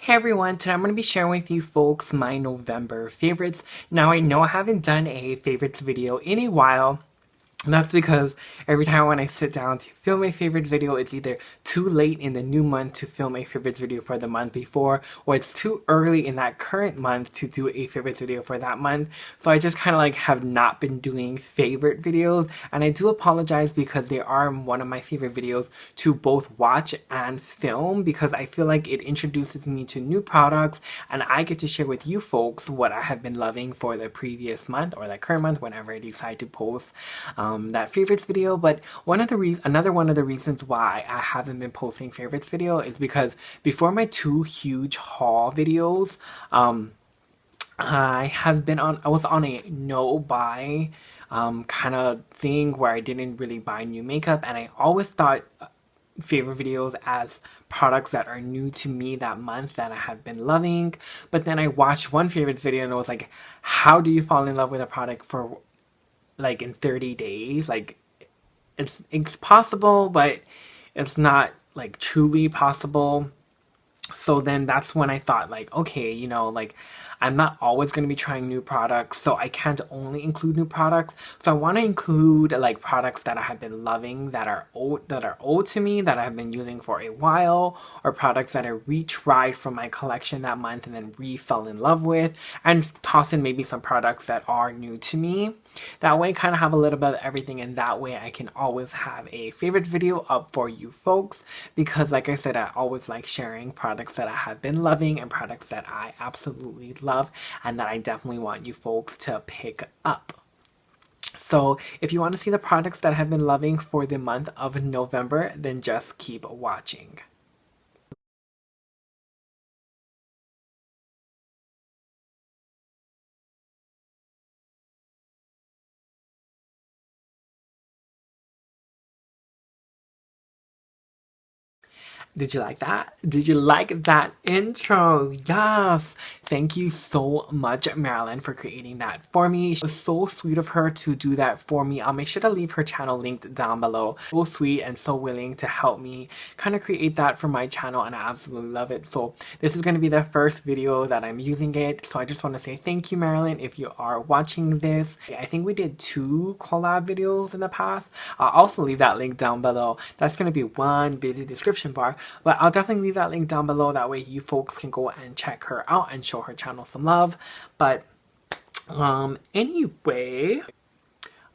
Hey everyone, today I'm going to be sharing with you folks my November favorites. Now I know I haven't done a favorites video in a while, and that's because every time when I sit down to film a favorites video, it's either too late in the new month to film a favorites video for the month before, or it's too early in that current month to do a favorites video for that month. So I just kind of like have not been doing favorite videos, and I do apologize because they are one of my favorite videos to both watch and film, because I feel like it introduces me to new products and I get to share with you folks what I have been loving for the previous month or the current month whenever I decide to post that favorites video. But another one of the reasons why I haven't been posting favorites video is because before my two huge haul videos, I was on a no buy kind of thing where I didn't really buy new makeup, and I always thought favorite videos as products that are new to me that month that I have been loving. But then I watched one favorites video and I was like, how do you fall in love with a product for like in 30 days? Like it's possible, but it's not like truly possible. So then that's when I thought, like, okay, like I'm not always going to be trying new products, so I can't only include new products. So I want to include like products that I have been loving, that are old to me, that I've been using for a while, or products that I retried from my collection that month and then fell in love with, and toss in maybe some products that are new to me. That way I kind of have a little bit of everything, and that way I can always have a favorite video up for you folks, because like I said, I always like sharing products that I have been loving and products that I absolutely love and that I definitely want you folks to pick up. So if you want to see the products that I have been loving for the month of November, then just keep watching. Did you like that? Did you like that intro? Yes! Thank you so much, MARILYN, for creating that for me. It was so sweet of her to do that for me. I'll make sure to leave her channel linked down below. So sweet and so willing to help me kind of create that for my channel, and I absolutely love it. So this is going to be the first video that I'm using it. So I just want to say thank you, MARILYN, if you are watching this. I think we did 2 collab videos in the past. I'll also leave that link down below. That's going to be one busy description bar. But I'll definitely leave that link down below. That way you folks can go and check her out and show her channel some love. But anyway,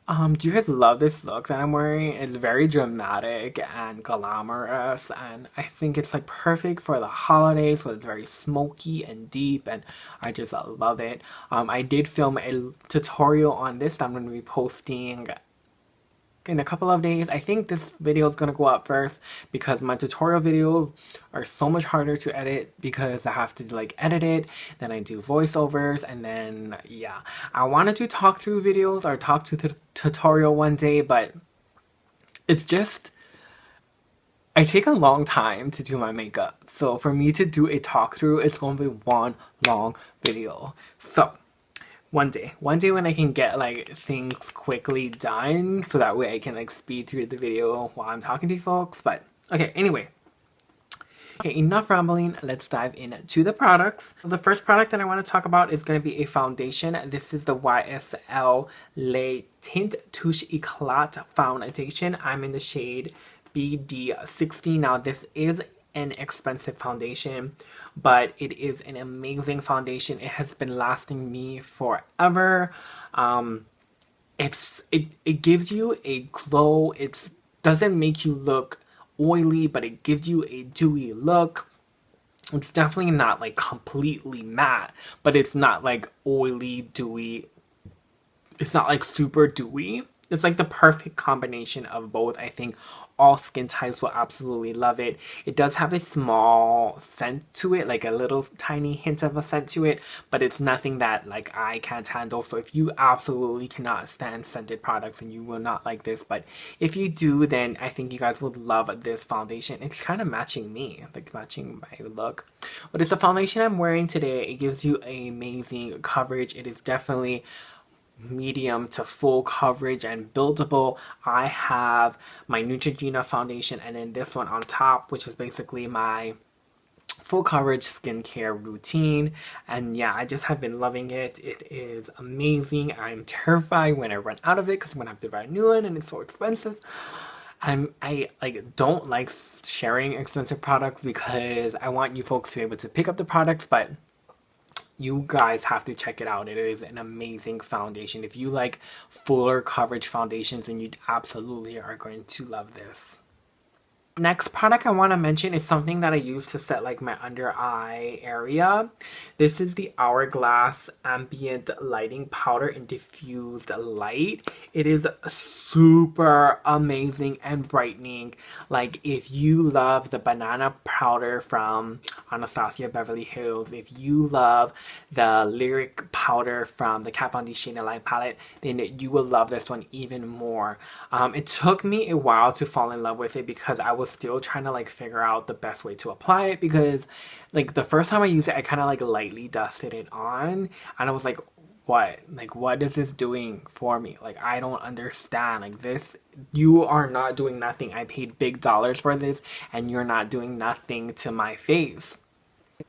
do you guys love this look that I'm wearing? It's very dramatic and glamorous, and I think it's like perfect for the holidays. So it's very smoky and deep, and I just love it. I did film a tutorial on this that I'm going to be posting in a couple of days. I think this video is going to go up first because my tutorial videos are so much harder to edit, because I have to like edit it, then I do voiceovers, and then yeah, I wanted to talk through videos or talk to the tutorial one day, but it's just, I take a long time to do my makeup, so for me to do a talk through, it's going to be one long video. So one day when I can get like things quickly done, so that way I can like speed through the video while I'm talking to you folks. But okay, anyway. Okay, enough rambling. Let's dive into the products. The first product that I want to talk about is going to be a foundation. This is the YSL Le Teint Touche Eclat foundation. I'm in the shade BD60. Now this is an expensive foundation, but it is an amazing foundation. It has been lasting me forever. It gives you a glow. It doesn't make you look oily, but it gives you a dewy look. It's definitely not like completely matte, but it's not like oily, dewy. It's not like super dewy. It's like the perfect combination of both. I think all skin types will absolutely love it. It does have a small scent to it, like a little tiny hint of a scent to it, but it's nothing that like I can't handle. So if you absolutely cannot stand scented products, and you will not like this, but if you do, then I think you guys would love this foundation. It's kind of matching me, like matching my look. But it's a foundation I'm wearing today. It gives you amazing coverage. It is definitely medium to full coverage and buildable. I have my Neutrogena foundation, and then this one on top, which is basically my full coverage skincare routine, and yeah, I just have been loving it. It is amazing. I'm terrified when I run out of it because I'm gonna have to buy a new one and it's so expensive. I like don't like sharing expensive products because I want you folks to be able to pick up the products, but you guys have to check it out. It is an amazing foundation. If you like fuller coverage foundations, then you absolutely are going to love this. Next product I want to mention is something that I use to set like my under eye area. This is the Hourglass Ambient Lighting Powder in Diffused Light. It is super amazing and brightening. Like if you love the banana powder from Anastasia Beverly Hills, if you love the Lyric powder from the Kat Von D Shade and Light palette, then you will love this one even more. It took me a while to fall in love with it because I was still trying to like figure out the best way to apply it, because like the first time I used it I kind of like lightly dusted it on and I was like, what is this doing for me? Like I don't understand. Like this, you are not doing nothing. I paid big dollars for this and you're not doing nothing to my face.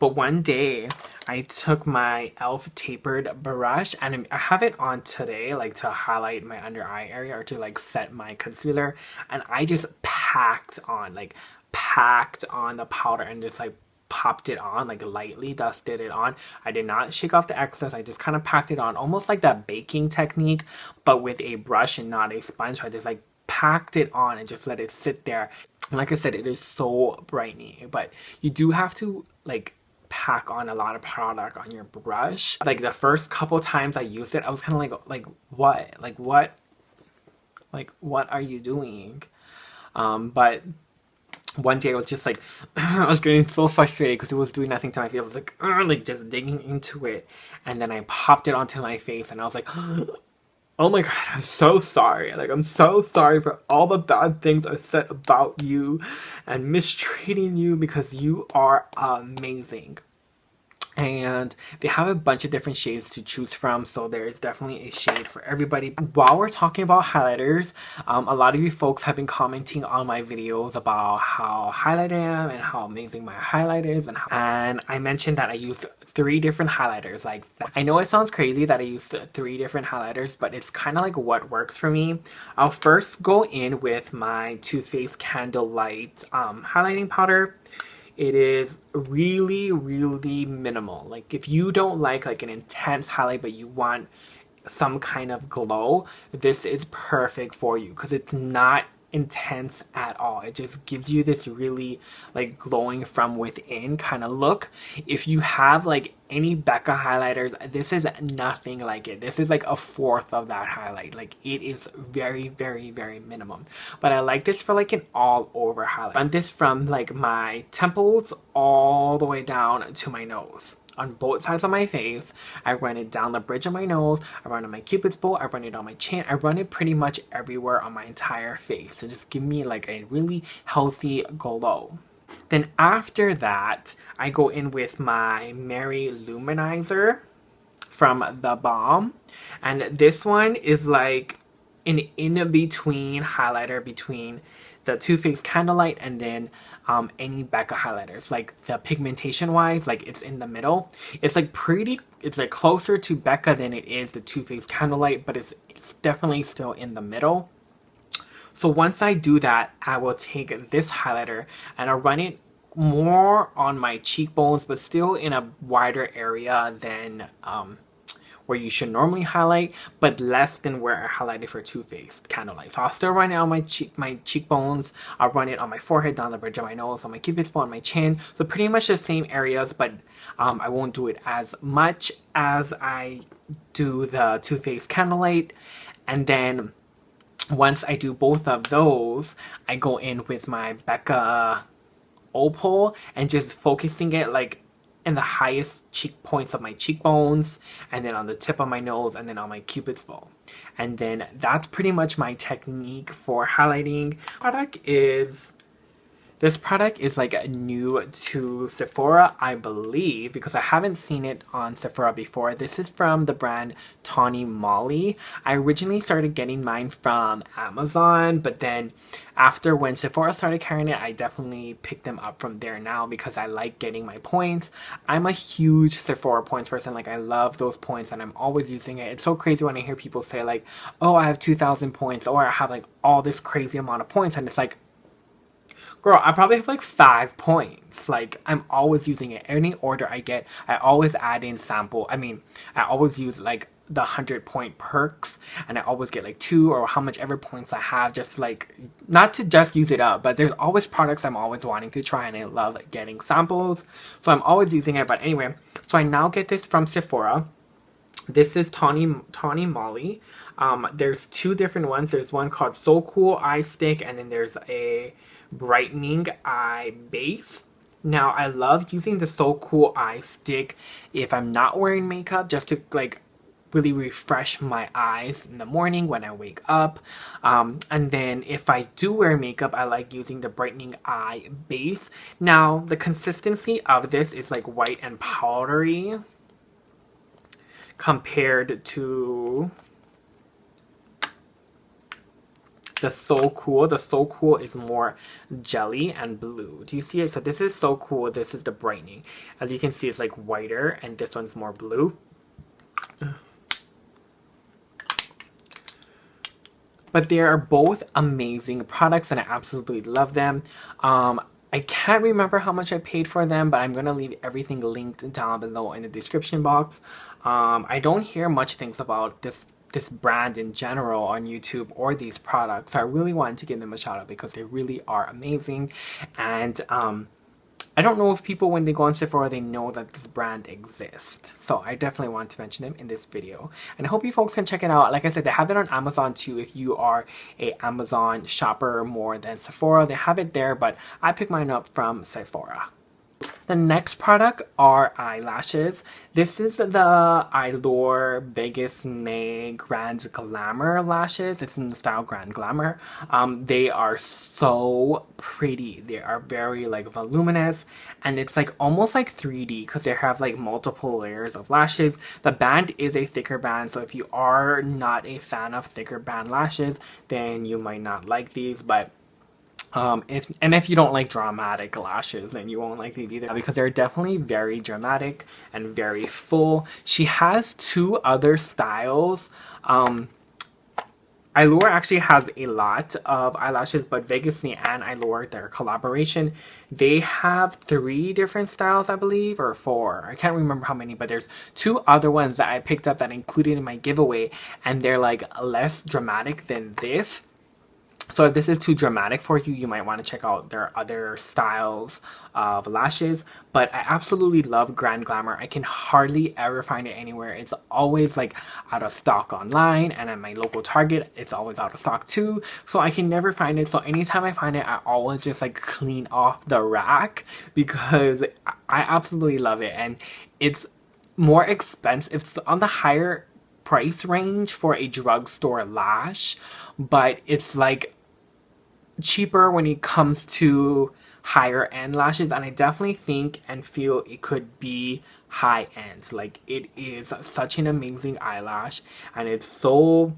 But one day I took my e.l.f. tapered brush and I have it on today like to highlight my under eye area or to like set my concealer, and I just packed on the powder and just like popped it on, like lightly dusted it on. I did not shake off the excess. I just kind of packed it on, almost like that baking technique but with a brush and not a sponge. So I just like packed it on and just let it sit there. Like I said, it is so brightening, but you do have to like pack on a lot of product on your brush. Like the first couple times I used it, I was kind of like what are you doing? But one day I was just like I was getting so frustrated because it was doing nothing to my face. I was like just digging into it, and then I popped it onto my face and I was like oh my god, I'm so sorry. Like, I'm so sorry for all the bad things I said about you and mistreating you, because you are amazing. And they have a bunch of different shades to choose from, so there is definitely a shade for everybody. While we're talking about highlighters, a lot of you folks have been commenting on my videos about how highlighted I am and how amazing my highlight is, and I mentioned that I use 3 different highlighters. Like, I know it sounds crazy that I use 3 different highlighters, but it's kind of like what works for me. I'll first go in with my Too Faced Candlelight highlighting powder. It is really minimal. Like if you don't like an intense highlight but you want some kind of glow, this is perfect for you because it's not intense at all. It just gives you this really like glowing from within kind of look. If you have like any Becca highlighters, this is nothing like it. This is like a fourth of that highlight. Like it is very minimum, but I like this for like an all over highlight. I run this from like my temples all the way down to my nose. On both sides of my face. I run it down the bridge of my nose, I run it on my cupid's bow, I run it on my chin, I run it pretty much everywhere on my entire face to just give me like a really healthy glow. Then after that, I go in with my MARILYN Manizer from the Balm, and this one is like an in-between highlighter between the Too Faced Candlelight and then any Becca highlighters. Like the pigmentation wise, like it's in the middle. It's like it's like closer to Becca than it is the Too Faced Candlelight, but it's definitely still in the middle. So once I do that, I will take this highlighter and I'll run it more on my cheekbones, but still in a wider area than where you should normally highlight, but less than where I highlighted for Too Faced Candlelight. So I'll still run it on my cheekbones, I'll run it on my forehead, down the bridge of my nose, on my cupid's bow, on my chin. So pretty much the same areas, but I won't do it as much as I do the Too Faced Candlelight. And then once I do both of those, I go in with my Becca Opal and just focusing it like in the highest cheek points of my cheekbones, and then on the tip of my nose, and then on my cupid's bow. And then that's pretty much my technique for highlighting. Product is This product is like new to Sephora, I believe, because I haven't seen it on Sephora before. This is from the brand Tawny Molly. I originally started getting mine from Amazon, but then after when Sephora started carrying it, I definitely picked them up from there now because I like getting my points. I'm a huge Sephora points person. Like, I love those points and I'm always using it. It's so crazy when I hear people say like, oh, I have 2,000 points, or I have like all this crazy amount of points, and it's like, girl, I probably have like 5 points. Like, I'm always using it. Any order I get, I always add in sample. I mean, I always use like the 100-point perks, and I always get like 2 or how much ever points I have, just like, not to just use it up, but there's always products I'm always wanting to try, and I love getting samples. So I'm always using it. But anyway, so I now get this from Sephora. This is Tawny Molly. There's 2 different ones. There's one called So Cool Eye Stick, and then there's a brightening eye base. Now, I love using the So Cool Eye Stick if I'm not wearing makeup, just to like really refresh my eyes in the morning when I wake up. And then if I do wear makeup, I like using the brightening eye base. Now, the consistency of this is like white and powdery compared to the So Cool. The So Cool is more jelly and blue. Do you see it? So this is So Cool. This is the brightening. As you can see, it's like whiter, and this one's more blue. But they are both amazing products, and I absolutely love them. I can't remember how much I paid for them, but I'm going to leave everything linked down below in the description box. I don't hear much things about this brand in general on YouTube or these products, so I really wanted to give them a shout out because they really are amazing. And I don't know if people, when they go on Sephora, they know that this brand exists. So I definitely want to mention them in this video. And I hope you folks can check it out. Like I said, they have it on Amazon too if you are a Amazon shopper more than Sephora. They have it there, but I picked mine up from Sephora. The next product are eyelashes. This is the Allure Vegas May Grand Glamour lashes. It's in the style Grand Glamour. They are so pretty. They are very like voluminous, and it's like almost like 3D because they have like multiple layers of lashes. The band is a thicker band, so if you are not a fan of thicker band lashes, then you might not like these. But if you don't like dramatic lashes, then you won't like these either, because they're definitely very dramatic and very full. She has 2 other styles. Allure actually has a lot of eyelashes, but Vegas and Allure, their collaboration, they have 3 different styles, I believe, or 4. I can't remember how many, but there's 2 other ones that I picked up that I included in my giveaway, and they're like less dramatic than this. So if this is too dramatic for you, you might want to check out their other styles of lashes. But I absolutely love Grand Glamour. I can hardly ever find it anywhere. It's always like out of stock online, and at my local Target, it's always out of stock too. So I can never find it. So anytime I find it, I always just like clean off the rack because I absolutely love it. And it's more expensive. It's on the higher price range for a drugstore lash, but it's like cheaper when it comes to higher end lashes, and I definitely think and feel it could be high end. Like, it is such an amazing eyelash, and it's so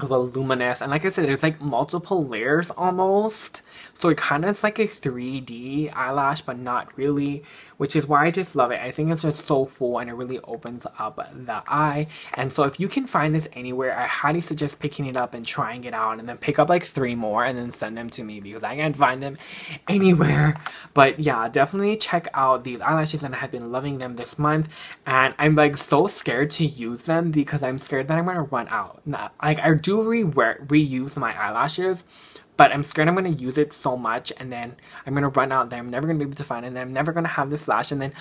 voluminous, and like I said, there's like multiple layers almost, so it kind of is like a 3D eyelash, but not really, which is why I just love it. I think it's just so full, and it really opens up the eye. And so if you can find this anywhere, I highly suggest picking it up and trying it out, and then pick up like 3 more and then send them to me because I can't find them anywhere. But yeah, definitely check out these eyelashes, and I have been loving them this month, and I'm like so scared to use them because I'm scared that I'm gonna run out. Now, like, I do reuse my eyelashes, but I'm scared I'm going to use it so much and then I'm going to run out, then I'm never going to be able to find it, and then I'm never going to have this lash, and then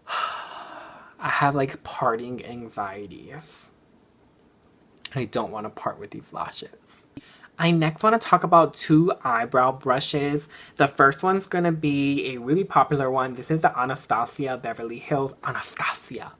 I have like parting anxieties. I don't want to part with these lashes. I next want to talk about two eyebrow brushes. The first one's going to be a really popular one. This is the Anastasia Beverly Hills, Anastasia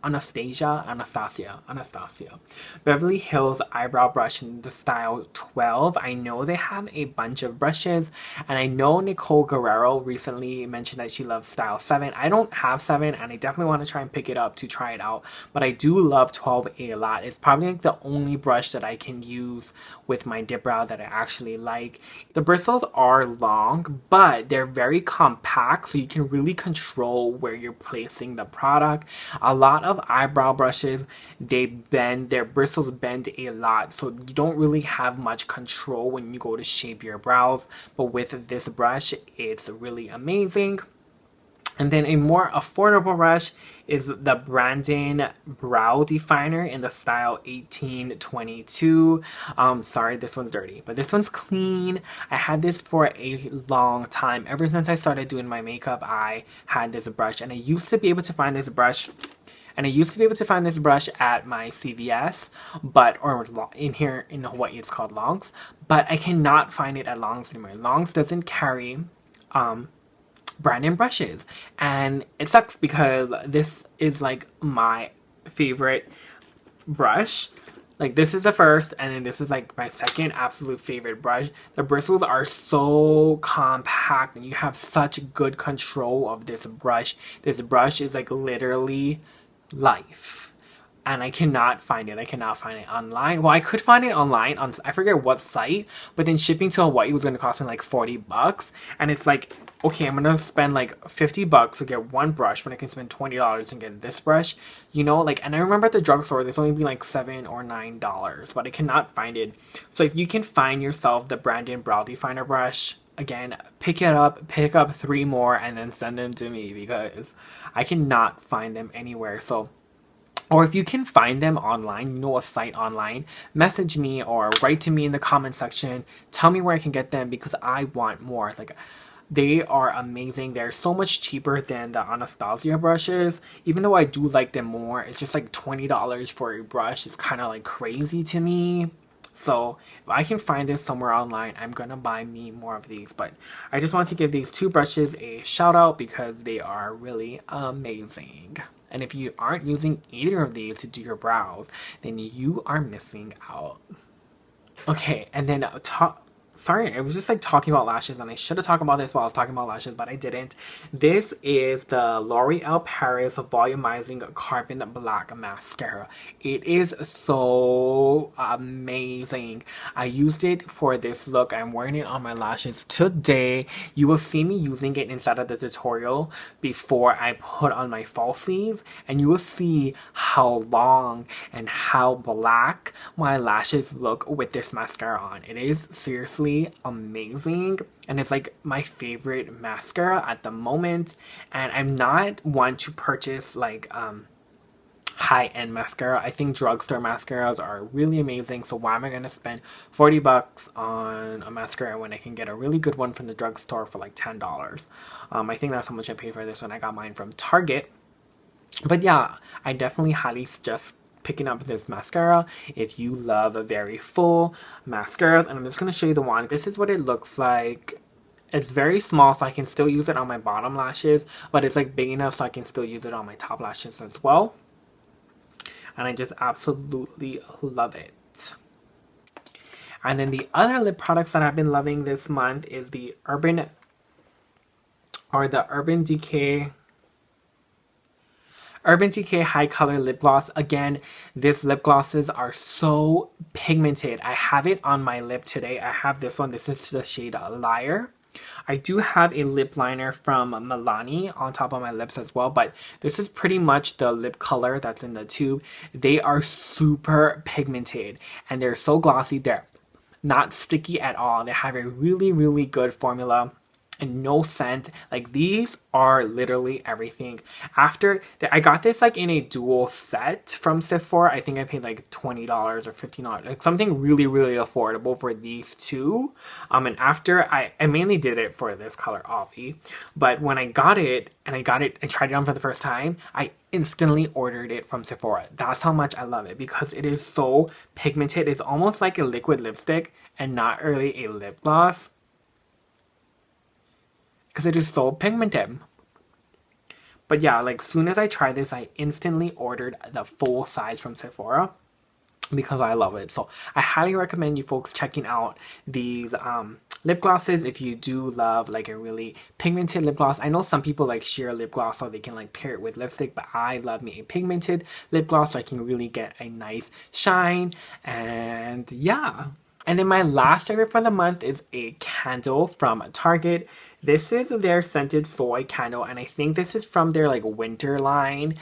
Beverly Hills eyebrow brush in the style 12. I know they have a bunch of brushes, and I know Nicole Guerrero recently mentioned that she loves style 7. I don't have 7, and I definitely want to try and pick it up to try it out, but I do love 12 a lot. It's probably like the only brush that I can use with my dip brow that I actually like. The bristles are long, but they're very compact, so you can really control where you're placing the product. A lot of eyebrow brushes, they bend, their bristles bend a lot, so you don't really have much control when you go to shape your brows. But with this brush, it's really amazing. And then a more affordable brush is the Brandon Brow Definer in the style 1822. Sorry, this one's dirty, but this one's clean. I had this for a long time. Ever since I started doing my makeup, I had this brush, and I used to be able to find this brush at my CVS, or in here in Hawaii it's called Longs, but I cannot find it at Longs anymore. Longs doesn't carry Brandon brushes, and it sucks because this is like my favorite brush. Like, this is the first, and then this is like my second absolute favorite brush. The bristles are so compact, and you have such good control of this brush. This brush is like literally life. And I cannot find it. I cannot find it online. Well, I could find it online on, I forget what site, but then shipping to Hawaii was going to cost me like 40 bucks. And it's like, okay, I'm going to spend like 50 bucks to get one brush when I can spend $20 and get this brush. You know, like, and I remember at the drugstore, there's only been like $7 or $9, but I cannot find it. So if you can find yourself the Brandon Brow Definer brush, again, pick it up, pick up 3 more, and then send them to me because I cannot find them anywhere. So, or if you can find them online, you know, a site online, message me or write to me in the comment section. Tell me where I can get them because I want more. Like, they are amazing. They're so much cheaper than the Anastasia brushes. Even though I do like them more, it's just like $20 for a brush. It's kind of like crazy to me. So if I can find this somewhere online, I'm gonna buy me more of these. But I just want to give these two brushes a shout out because they are really amazing. And if you aren't using either of these to do your brows, then you are missing out. Okay, and then sorry, I was just like talking about lashes, and I should have talked about this while I was talking about lashes, but I didn't. This is the L'Oreal Paris Volumizing Carbon Black Mascara. It is so amazing. I used it for this look. I'm wearing it on my lashes today. You will see me using it inside of the tutorial before I put on my falsies, and you will see how long and how black my lashes look with this mascara on. It is seriously amazing, and it's like my favorite mascara at the moment. And I'm not one to purchase like high-end mascara. I think drugstore mascaras are really amazing, so why am I gonna spend 40 bucks on a mascara when I can get a really good one from the drugstore for like $10? I think that's how much I paid for this one. I got mine from Target. But yeah, I definitely highly suggest picking up this mascara if you love a very full mascaras. And I'm just going to show you the one. This is what it looks like. It's very small, so I can still use it on my bottom lashes, but it's like big enough so I can still use it on my top lashes as well. And I just absolutely love it. And then the other lip products that I've been loving this month is the Urban Decay High Color Lip Gloss. Again, these lip glosses are so pigmented. I have it on my lip today. I have this one. This is the shade Liar. I do have a lip liner from Milani on top of my lips as well, but this is pretty much the lip color that's in the tube. They are super pigmented, and they're so glossy. They're not sticky at all. They have a really, really good formula and no scent. Like, these are literally everything. After I got this like in a dual set from Sephora. I think I paid like $20 or $15, like something really, really affordable for these two. And after I mainly did it for this color, Offie, but when I got it and tried it on for the first time, I instantly ordered it from Sephora. That's how much I love it because it is so pigmented. It's almost like a liquid lipstick, and not really a lip gloss because it is so pigmented. But yeah, like soon as I tried this, I instantly ordered the full size from Sephora because I love it. So I highly recommend you folks checking out these lip glosses if you do love like a really pigmented lip gloss. I know some people like sheer lip gloss so they can like pair it with lipstick, but I love me a pigmented lip gloss so I can really get a nice shine. And yeah. And then my last favorite for the month is a candle from Target. This is their scented soy candle, and I think this is from their like winter line.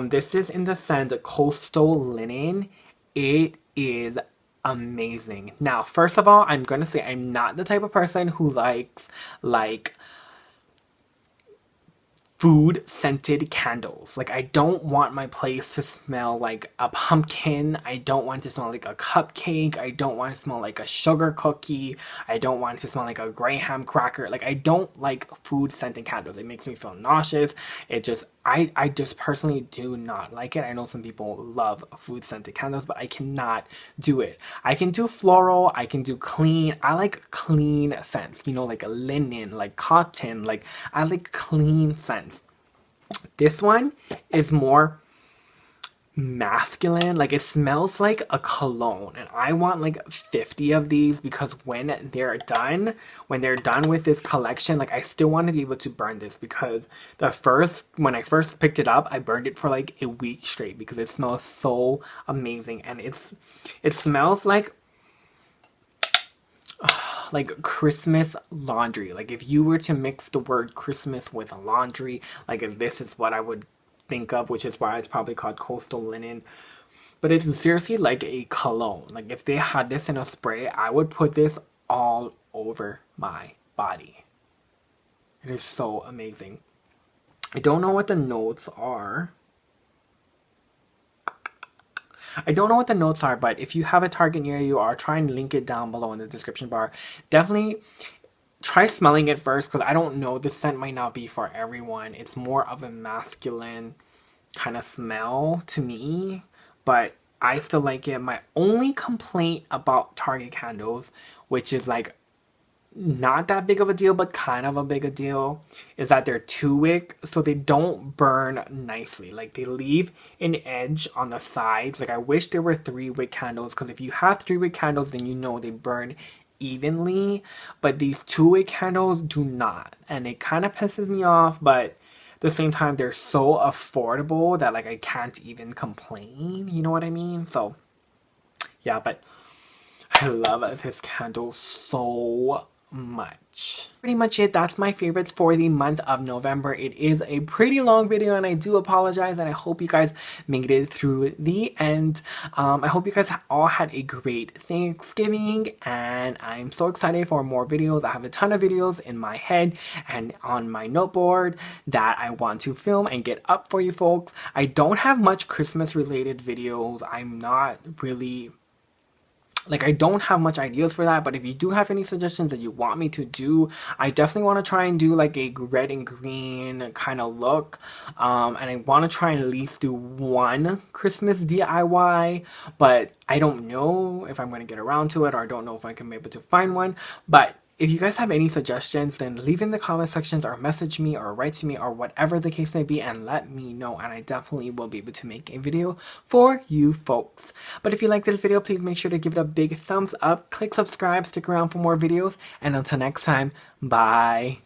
This is in the scent Coastal Linen. It is amazing. Now, first of all, I'm gonna say I'm not the type of person who likes like food scented candles. Like I don't want my place to smell like a pumpkin. I don't want it to smell like a cupcake. I don't want it to smell like a sugar cookie. I don't want it to smell like a graham cracker. Like I don't like food scented candles. It makes me feel nauseous. It just I just personally do not like it. I know some people love food scented candles, but I cannot do it. I can do floral, I can do clean. I like clean scents, you know, like a linen, like cotton, like I like clean scents. This one is more masculine, like it smells like a cologne, and I want like 50 of these because when they're done with this collection, like I still want to be able to burn this because when I first picked it up, I burned it for like a week straight because it smells so amazing. And it smells like Christmas laundry. Like if you were to mix the word Christmas with laundry, like this is what I would think of, which is why it's probably called Coastal Linen. But it's seriously like a cologne. Like if they had this in a spray, I would put this all over my body. It is so amazing. I don't know what the notes are. But if you have a Target near you, or try and link it down below in the description bar. Definitely try smelling it first because I don't know, this scent might not be for everyone. It's more of a masculine kind of smell to me, but I still like it. My only complaint about Target candles, which is like not that big of a deal but kind of a big a deal, is that they're 2-wick, so they don't burn nicely. Like they leave an edge on the sides. Like I wish there were 3-wick candles, because if you have 3-wick candles, then you know they burn evenly, but these 2-wick candles do not, and it kind of pisses me off. But at the same time, they're so affordable that like I can't even complain, you know what I mean? So yeah, but I love this candle so much. Pretty much it. That's my favorites for the month of November. It is a pretty long video and I do apologize, and I hope you guys made it through the end. I hope you guys all had a great Thanksgiving, and I'm so excited for more videos. I have a ton of videos in my head and on my noteboard that I want to film and get up for you folks. I don't have much Christmas related videos. I'm not really like, I don't have much ideas for that, but if you do have any suggestions that you want me to do, I definitely want to try and do like a red and green kind of look. And I want to try and at least do one Christmas DIY, but I don't know if I'm going to get around to it, or I don't know if I can be able to find one. But if you guys have any suggestions, then leave in the comment sections or message me or write to me or whatever the case may be and let me know, and I definitely will be able to make a video for you folks. But if you like this video, please make sure to give it a big thumbs up, click subscribe, stick around for more videos, and until next time, bye.